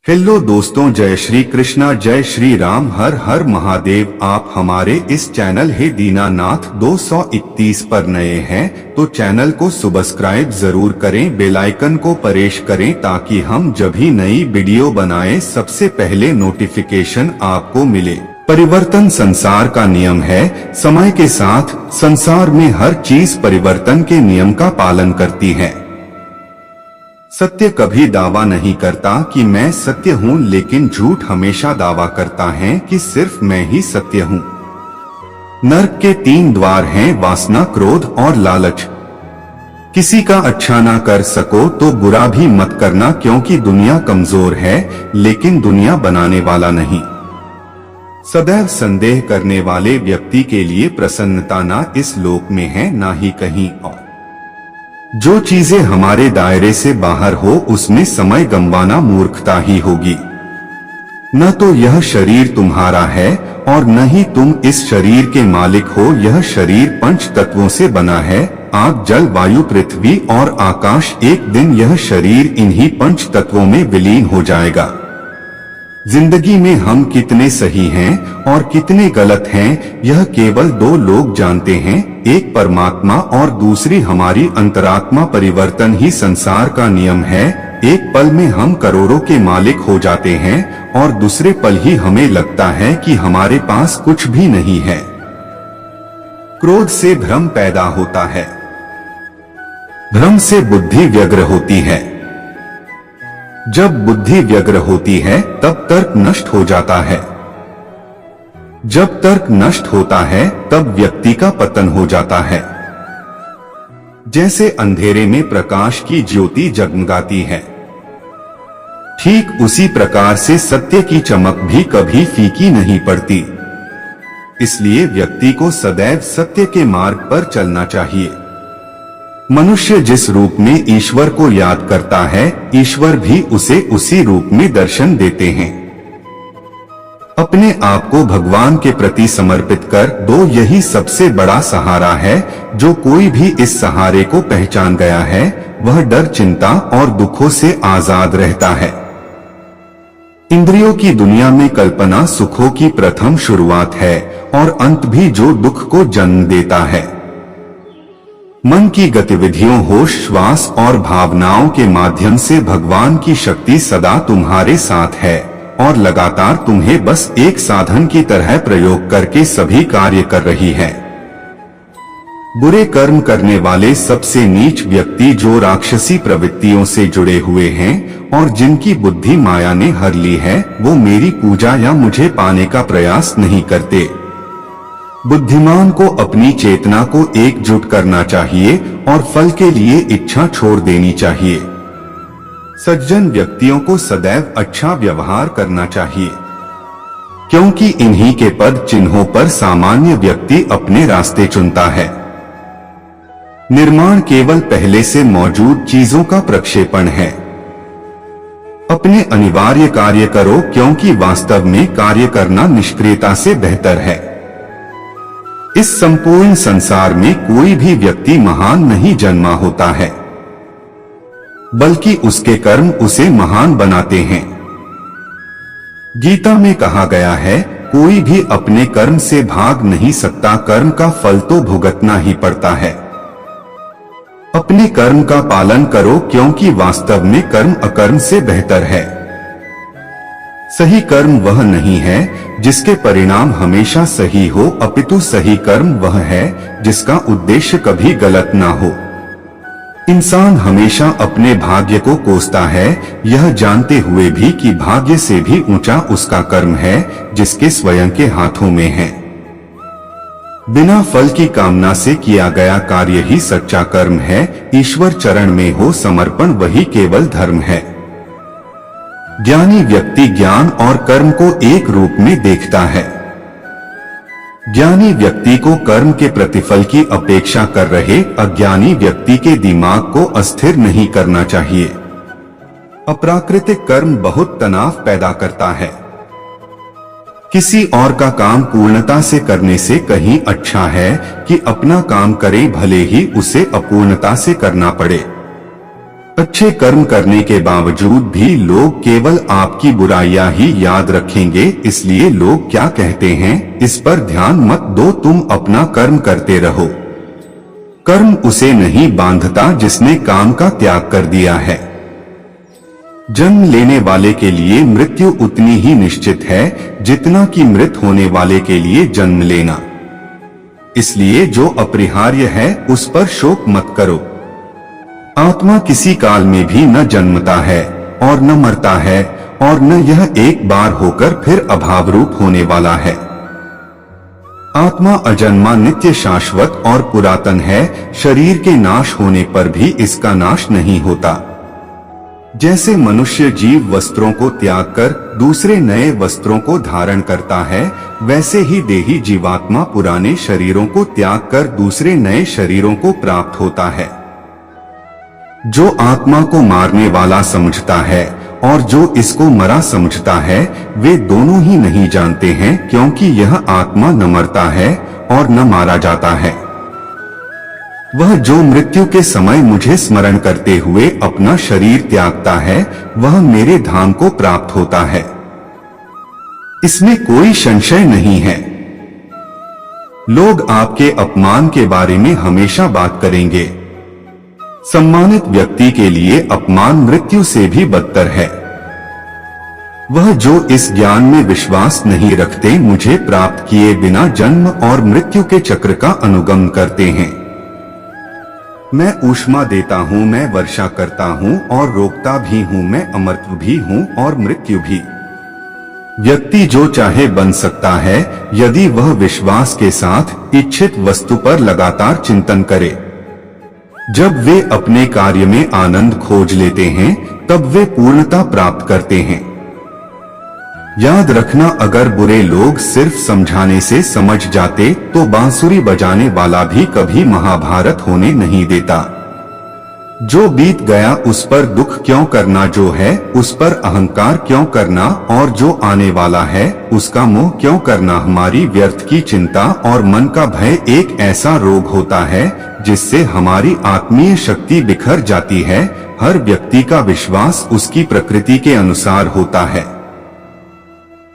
Hello दोस्तों, जय श्री कृष्णा, जय श्री राम, हर हर महादेव। आप हमारे इस चैनल हे दीनानाथ 231 पर नए हैं तो चैनल को सब्सक्राइब जरूर करें, बेल आइकन को प्रेस करें ताकि हम जब भी नई वीडियो बनाएं सबसे पहले नोटिफिकेशन आपको मिले। परिवर्तन संसार का नियम है। समय के साथ संसार में हर चीज परिवर्तन के नियम का पालन करती है। सत्य कभी दावा नहीं करता कि मैं सत्य हूँ, लेकिन झूठ हमेशा दावा करता है कि सिर्फ मैं ही सत्य हूँ। नरक के 3 द्वार हैं, वासना, क्रोध और लालच। किसी का अच्छा ना कर सको तो बुरा भी मत करना, क्योंकि दुनिया कमजोर है लेकिन दुनिया बनाने वाला नहीं। सदैव संदेह करने वाले व्यक्ति के लिए प्रसन्नता ना इस लोक में है ना ही कहीं और। जो चीजें हमारे दायरे से बाहर हो उसमें समय गंवाना मूर्खता ही होगी। न तो यह शरीर तुम्हारा है और न ही तुम इस शरीर के मालिक हो। यह शरीर 5 तत्वों से बना है, आग, जल, वायु, पृथ्वी और आकाश। एक दिन यह शरीर इन्हीं 5 तत्वों में विलीन हो जाएगा। जिंदगी में हम कितने सही हैं और कितने गलत हैं, यह केवल 2 लोग जानते हैं, एक परमात्मा और दूसरी हमारी अंतरात्मा। परिवर्तन ही संसार का नियम है। एक पल में हम करोड़ों के मालिक हो जाते हैं और दूसरे पल ही हमें लगता है कि हमारे पास कुछ भी नहीं है। क्रोध से भ्रम पैदा होता है, भ्रम से बुद्धि व्यग्र होती है। जब बुद्धि व्यग्र होती है तब तर्क नष्ट हो जाता है। जब तर्क नष्ट होता है तब व्यक्ति का पतन हो जाता है। जैसे अंधेरे में प्रकाश की ज्योति जगमगाती है, ठीक उसी प्रकार से सत्य की चमक भी कभी फीकी नहीं पड़ती। इसलिए व्यक्ति को सदैव सत्य के मार्ग पर चलना चाहिए। मनुष्य जिस रूप में ईश्वर को याद करता है, ईश्वर भी उसे उसी रूप में दर्शन देते हैं। अपने आप को भगवान के प्रति समर्पित कर दो, यही सबसे बड़ा सहारा है। जो कोई भी इस सहारे को पहचान गया है वह डर, चिंता और दुखों से आजाद रहता है। इंद्रियों की दुनिया में कल्पना सुखों की प्रथम शुरुआत है और अंत भी जो दुख को जन्म देता है। मन की गतिविधियों, होश, श्वास और भावनाओं के माध्यम से भगवान की शक्ति सदा तुम्हारे साथ है और लगातार तुम्हें बस एक साधन की तरह प्रयोग करके सभी कार्य कर रही है। बुरे कर्म करने वाले सबसे नीच व्यक्ति जो राक्षसी प्रवृत्तियों से जुड़े हुए हैं और जिनकी बुद्धि माया ने हर ली है, वो मेरी पूजा या मुझे पाने का प्रयास नहीं करते। बुद्धिमान को अपनी चेतना को एकजुट करना चाहिए और फल के लिए इच्छा छोड़ देनी चाहिए। सज्जन व्यक्तियों को सदैव अच्छा व्यवहार करना चाहिए, क्योंकि इन्हीं के पद चिन्हों पर सामान्य व्यक्ति अपने रास्ते चुनता है। निर्माण केवल पहले से मौजूद चीजों का प्रक्षेपण है। अपने अनिवार्य कार्य करो, क्योंकि वास्तव में कार्य करना निष्क्रियता से बेहतर है। इस संपूर्ण संसार में कोई भी व्यक्ति महान नहीं जन्मा होता है, बल्कि उसके कर्म उसे महान बनाते हैं। गीता में कहा गया है, कोई भी अपने कर्म से भाग नहीं सकता, कर्म का फल तो भुगतना ही पड़ता है। अपने कर्म का पालन करो, क्योंकि वास्तव में कर्म अकर्म से बेहतर है। सही कर्म वह नहीं है जिसके परिणाम हमेशा सही हो, अपितु सही कर्म वह है जिसका उद्देश्य कभी गलत ना हो। इंसान हमेशा अपने भाग्य को कोसता है, यह जानते हुए भी कि भाग्य से भी ऊंचा उसका कर्म है जिसके स्वयं के हाथों में है। बिना फल की कामना से किया गया कार्य ही सच्चा कर्म है। ईश्वर चरण में हो समर्पण, वही केवल धर्म है। ज्ञानी व्यक्ति ज्ञान और कर्म को एक रूप में देखता है। ज्ञानी व्यक्ति को कर्म के प्रतिफल की अपेक्षा कर रहे अज्ञानी व्यक्ति के दिमाग को अस्थिर नहीं करना चाहिए। अप्राकृतिक कर्म बहुत तनाव पैदा करता है। किसी और का काम पूर्णता से करने से कहीं अच्छा है कि अपना काम करे, भले ही उसे अपूर्णता से करना पड़े। अच्छे कर्म करने के बावजूद भी लोग केवल आपकी बुराइयां ही याद रखेंगे, इसलिए लोग क्या कहते हैं इस पर ध्यान मत दो, तुम अपना कर्म करते रहो। कर्म उसे नहीं बांधता जिसने काम का त्याग कर दिया है। जन्म लेने वाले के लिए मृत्यु उतनी ही निश्चित है जितना कि मृत होने वाले के लिए जन्म लेना। इसलिए जो अपरिहार्य है उस पर शोक मत करो। आत्मा किसी काल में भी न जन्मता है और न मरता है, और न यह एक बार होकर फिर अभाव रूप होने वाला है। आत्मा अजन्मा, नित्य, शाश्वत और पुरातन है। शरीर के नाश होने पर भी इसका नाश नहीं होता। जैसे मनुष्य जीव वस्त्रों को त्याग कर दूसरे नए वस्त्रों को धारण करता है, वैसे ही देही जीवात्मा पुराने शरीरों को त्याग कर दूसरे नए शरीरों को प्राप्त होता है। जो आत्मा को मारने वाला समझता है और जो इसको मरा समझता है, वे दोनों ही नहीं जानते हैं, क्योंकि यह आत्मा न मरता है और न मारा जाता है। वह जो मृत्यु के समय मुझे स्मरण करते हुए अपना शरीर त्यागता है, वह मेरे धाम को प्राप्त होता है। इसमें कोई संशय नहीं है। लोग आपके अपमान के बारे में हमेशा बात करेंगे। सम्मानित व्यक्ति के लिए अपमान मृत्यु से भी बदतर है। वह जो इस ज्ञान में विश्वास नहीं रखते, मुझे प्राप्त किए बिना जन्म और मृत्यु के चक्र का अनुगमन करते हैं। मैं ऊष्मा देता हूँ, मैं वर्षा करता हूँ और रोकता भी हूँ, मैं अमरत्व भी हूँ और मृत्यु भी। व्यक्ति जो चाहे बन सकता है यदि वह विश्वास के साथ इच्छित वस्तु पर लगातार चिंतन करे। जब वे अपने कार्य में आनंद खोज लेते हैं, तब वे पूर्णता प्राप्त करते हैं। याद रखना, अगर बुरे लोग सिर्फ समझाने से समझ जाते तो बांसुरी बजाने वाला भी कभी महाभारत होने नहीं देता। जो बीत गया उस पर दुख क्यों करना, जो है उस पर अहंकार क्यों करना, और जो आने वाला है उसका मोह क्यों करना। हमारी व्यर्थ की चिंता और मन का भय एक ऐसा रोग होता है जिससे हमारी आत्मीय शक्ति बिखर जाती है। हर व्यक्ति का विश्वास उसकी प्रकृति के अनुसार होता है।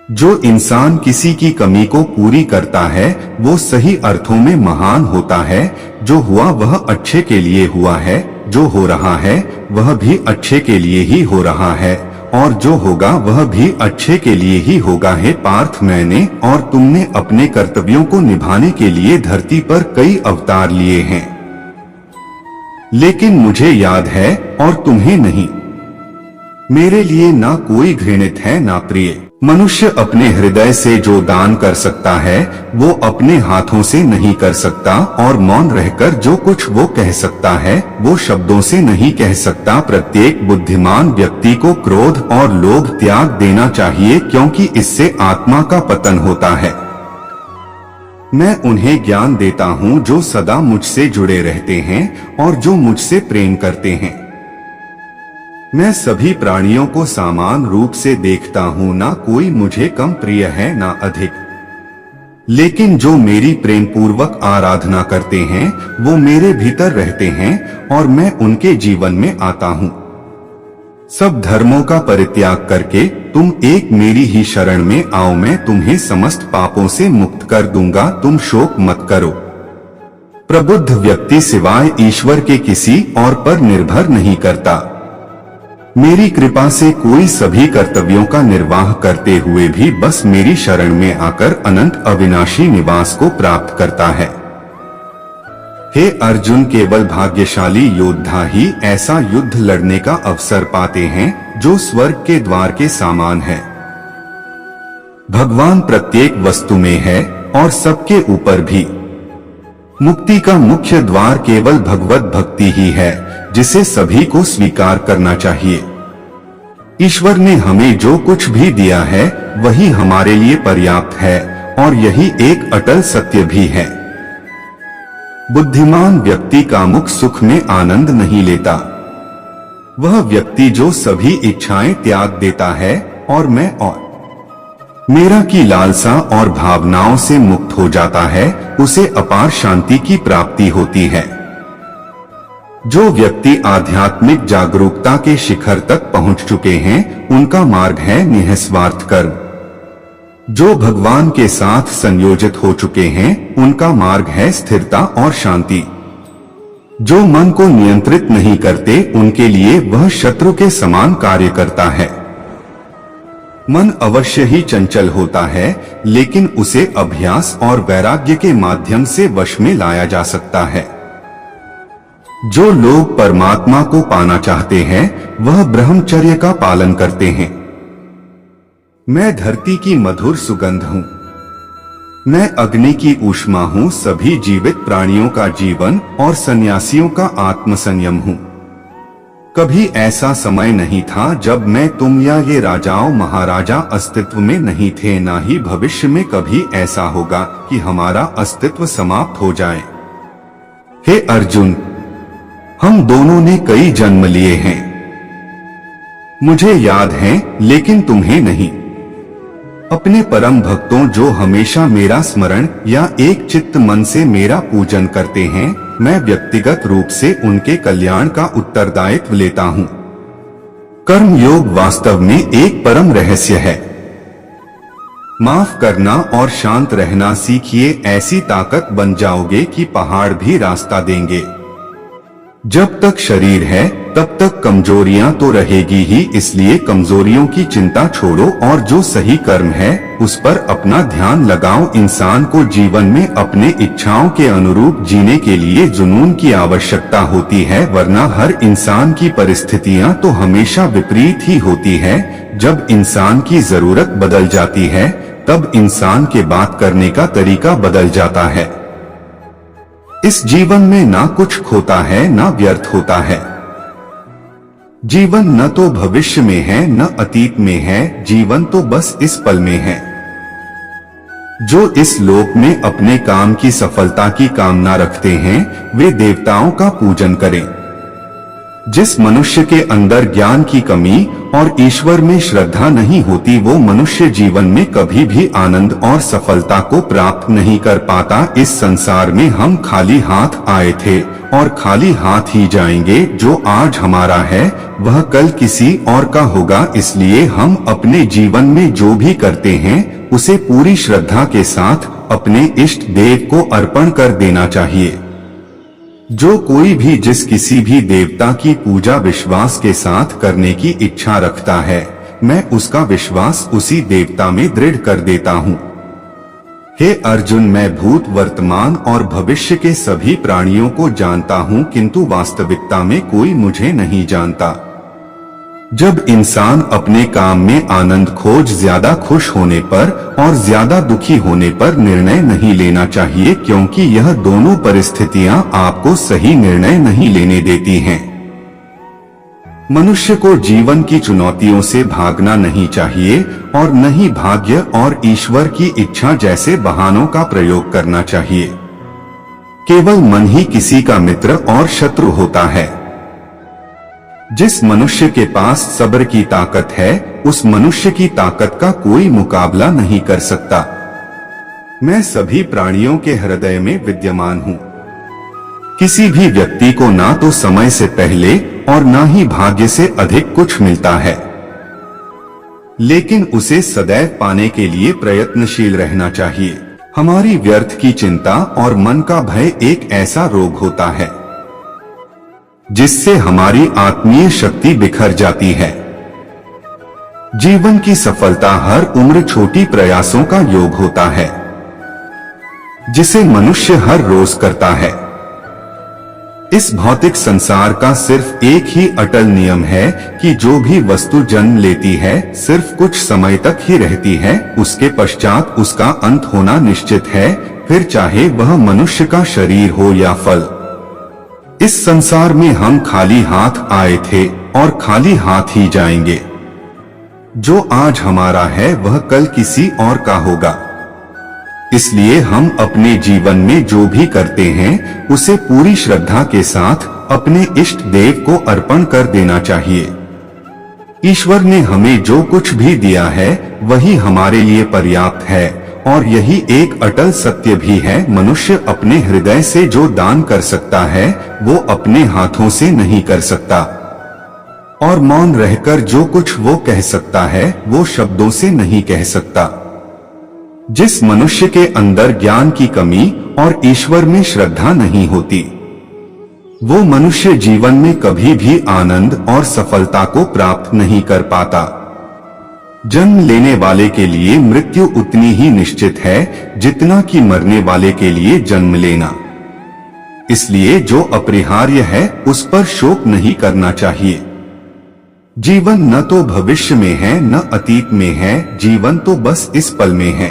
जो इंसान किसी की कमी को पूरी करता है वो सही अर्थों में महान होता है। जो हुआ वह अच्छे के लिए हुआ है, जो हो रहा है वह भी अच्छे के लिए ही हो रहा है, और जो होगा वह भी अच्छे के लिए ही होगा। हे पार्थ, मैंने और तुमने अपने कर्तव्यों को निभाने के लिए धरती पर कई अवतार लिए हैं, लेकिन मुझे याद है और तुम्हें नहीं। मेरे लिए ना कोई घृणित है ना प्रिय। मनुष्य अपने हृदय से जो दान कर सकता है वो अपने हाथों से नहीं कर सकता, और मौन रहकर जो कुछ वो कह सकता है वो शब्दों से नहीं कह सकता। प्रत्येक बुद्धिमान व्यक्ति को क्रोध और लोभ त्याग देना चाहिए, क्योंकि इससे आत्मा का पतन होता है। मैं उन्हें ज्ञान देता हूँ जो सदा मुझसे जुड़े रहते हैं और जो मुझसे प्रेम करते हैं। मैं सभी प्राणियों को समान रूप से देखता हूँ, ना कोई मुझे कम प्रिय है ना अधिक। लेकिन जो मेरी प्रेम पूर्वक आराधना करते हैं वो मेरे भीतर रहते हैं और मैं उनके जीवन में आता हूँ। सब धर्मों का परित्याग करके तुम एक मेरी ही शरण में आओ, मैं तुम्हें समस्त पापों से मुक्त कर दूंगा। तुम शोक मत करो। प्रबुद्ध व्यक्ति सिवाय ईश्वर के किसी और पर निर्भर नहीं करता। मेरी कृपा से कोई सभी कर्तव्यों का निर्वाह करते हुए भी बस मेरी शरण में आकर अनंत अविनाशी निवास को प्राप्त करता है। हे अर्जुन, केवल भाग्यशाली योद्धा ही ऐसा युद्ध लड़ने का अवसर पाते हैं जो स्वर्ग के द्वार के समान है। भगवान प्रत्येक वस्तु में है और सबके ऊपर भी। मुक्ति का मुख्य द्वार केवल भगवत भक्ति ही है, जिसे सभी को स्वीकार करना चाहिए। ईश्वर ने हमें जो कुछ भी दिया है वही हमारे लिए पर्याप्त है, और यही एक अटल सत्य भी है। बुद्धिमान व्यक्ति कामुक सुख में आनंद नहीं लेता। वह व्यक्ति जो सभी इच्छाएं त्याग देता है और मैं और मेरा की लालसा और भावनाओं से मुक्त हो जाता है, उसे अपार शांति की प्राप्ति होती है। जो व्यक्ति आध्यात्मिक जागरूकता के शिखर तक पहुंच चुके हैं, उनका मार्ग है निःस्वार्थ कर्म। जो भगवान के साथ संयोजित हो चुके हैं, उनका मार्ग है स्थिरता और शांति। जो मन को नियंत्रित नहीं करते, उनके लिए वह शत्रु के समान कार्य करता है। मन अवश्य ही चंचल होता है, लेकिन उसे अभ्यास और वैराग्य के माध्यम से वश में लाया जा सकता है। जो लोग परमात्मा को पाना चाहते हैं, वह ब्रह्मचर्य का पालन करते हैं। मैं धरती की मधुर सुगंध हूँ, मैं अग्नि की ऊष्मा हूँ, सभी जीवित प्राणियों का जीवन और सन्यासियों का आत्मसंयम हूँ। कभी ऐसा समय नहीं था जब मैं, तुम या ये राजाओं महाराजा अस्तित्व में नहीं थे, ना ही भविष्य में कभी ऐसा होगा कि हमारा अस्तित्व समाप्त हो जाए। हे अर्जुन, हम दोनों ने कई जन्म लिए हैं, मुझे याद है लेकिन तुम्हें नहीं। अपने परम भक्तों जो हमेशा मेरा स्मरण या एक चित्त मन से मेरा पूजन करते हैं, मैं व्यक्तिगत रूप से उनके कल्याण का उत्तरदायित्व लेता हूँ। कर्म योग वास्तव में एक परम रहस्य है। माफ करना और शांत रहना सीखिए, ऐसी ताकत बन जाओगे कि पहाड़ भी रास्ता देंगे। जब तक शरीर है तब तक कमजोरियां तो रहेगी ही, इसलिए कमजोरियों की चिंता छोड़ो और जो सही कर्म है उस पर अपना ध्यान लगाओ। इंसान को जीवन में अपने इच्छाओं के अनुरूप जीने के लिए जुनून की आवश्यकता होती है, वरना हर इंसान की परिस्थितियां तो हमेशा विपरीत ही होती है। जब इंसान की जरूरत बदल जाती है, तब इंसान के बात करने का तरीका बदल जाता है। इस जीवन में ना कुछ खोता है ना व्यर्थ होता है। जीवन न तो भविष्य में है न अतीत में है, जीवन तो बस इस पल में है। जो इस लोक में अपने काम की सफलता की कामना रखते हैं, वे देवताओं का पूजन करें। जिस मनुष्य के अंदर ज्ञान की कमी और ईश्वर में श्रद्धा नहीं होती, वो मनुष्य जीवन में कभी भी आनंद और सफलता को प्राप्त नहीं कर पाता। इस संसार में हम खाली हाथ आए थे और खाली हाथ ही जाएंगे। जो आज हमारा है वह कल किसी और का होगा, इसलिए हम अपने जीवन में जो भी करते हैं उसे पूरी श्रद्धा के साथ अपने इष्ट देव को अर्पण कर देना चाहिए। जो कोई भी जिस किसी भी देवता की पूजा विश्वास के साथ करने की इच्छा रखता है, मैं उसका विश्वास उसी देवता में दृढ़ कर देता हूँ। हे अर्जुन, मैं भूत वर्तमान और भविष्य के सभी प्राणियों को जानता हूँ, किंतु वास्तविकता में कोई मुझे नहीं जानता। जब इंसान अपने काम में आनंद खोज ज्यादा खुश होने पर और ज्यादा दुखी होने पर निर्णय नहीं लेना चाहिए, क्योंकि यह दोनों परिस्थितियां आपको सही निर्णय नहीं लेने देती हैं। मनुष्य को जीवन की चुनौतियों से भागना नहीं चाहिए और न ही भाग्य और ईश्वर की इच्छा जैसे बहानों का प्रयोग करना चाहिए। केवल मन ही किसी का मित्र और शत्रु होता है। जिस मनुष्य के पास सब्र की ताकत है, उस मनुष्य की ताकत का कोई मुकाबला नहीं कर सकता। मैं सभी प्राणियों के हृदय में विद्यमान हूँ। किसी भी व्यक्ति को ना तो समय से पहले और ना ही भाग्य से अधिक कुछ मिलता है, लेकिन उसे सदैव पाने के लिए प्रयत्नशील रहना चाहिए। हमारी व्यर्थ की चिंता और मन का भय एक ऐसा रोग होता है जिससे हमारी आत्मीय शक्ति बिखर जाती है। जीवन की सफलता हर उम्र छोटी प्रयासों का योग होता है, जिसे मनुष्य हर रोज करता है। इस भौतिक संसार का सिर्फ एक ही अटल नियम है कि जो भी वस्तु जन्म लेती है सिर्फ कुछ समय तक ही रहती है, उसके पश्चात उसका अंत होना निश्चित है, फिर चाहे वह मनुष्य का शरीर हो या फल। इस संसार में हम खाली हाथ आए थे और खाली हाथ ही जाएंगे। जो आज हमारा है वह कल किसी और का होगा। इसलिए हम अपने जीवन में जो भी करते हैं उसे पूरी श्रद्धा के साथ अपने इष्ट देव को अर्पण कर देना चाहिए। ईश्वर ने हमें जो कुछ भी दिया है वही हमारे लिए पर्याप्त है और यही एक अटल सत्य भी है, मनुष्य अपने हृदय से जो दान कर सकता है वो अपने हाथों से नहीं कर सकता, और मौन रहकर जो कुछ वो कह सकता है वो शब्दों से नहीं कह सकता। जिस मनुष्य के अंदर ज्ञान की कमी और ईश्वर में श्रद्धा नहीं होती, वो मनुष्य जीवन में कभी भी आनंद और सफलता को प्राप्त नहीं कर पाता। जन्म लेने वाले के लिए मृत्यु उतनी ही निश्चित है जितना कि मरने वाले के लिए जन्म लेना। इसलिए जो अपरिहार्य है उस पर शोक नहीं करना चाहिए। जीवन न तो भविष्य में है न अतीत में है, जीवन तो बस इस पल में है।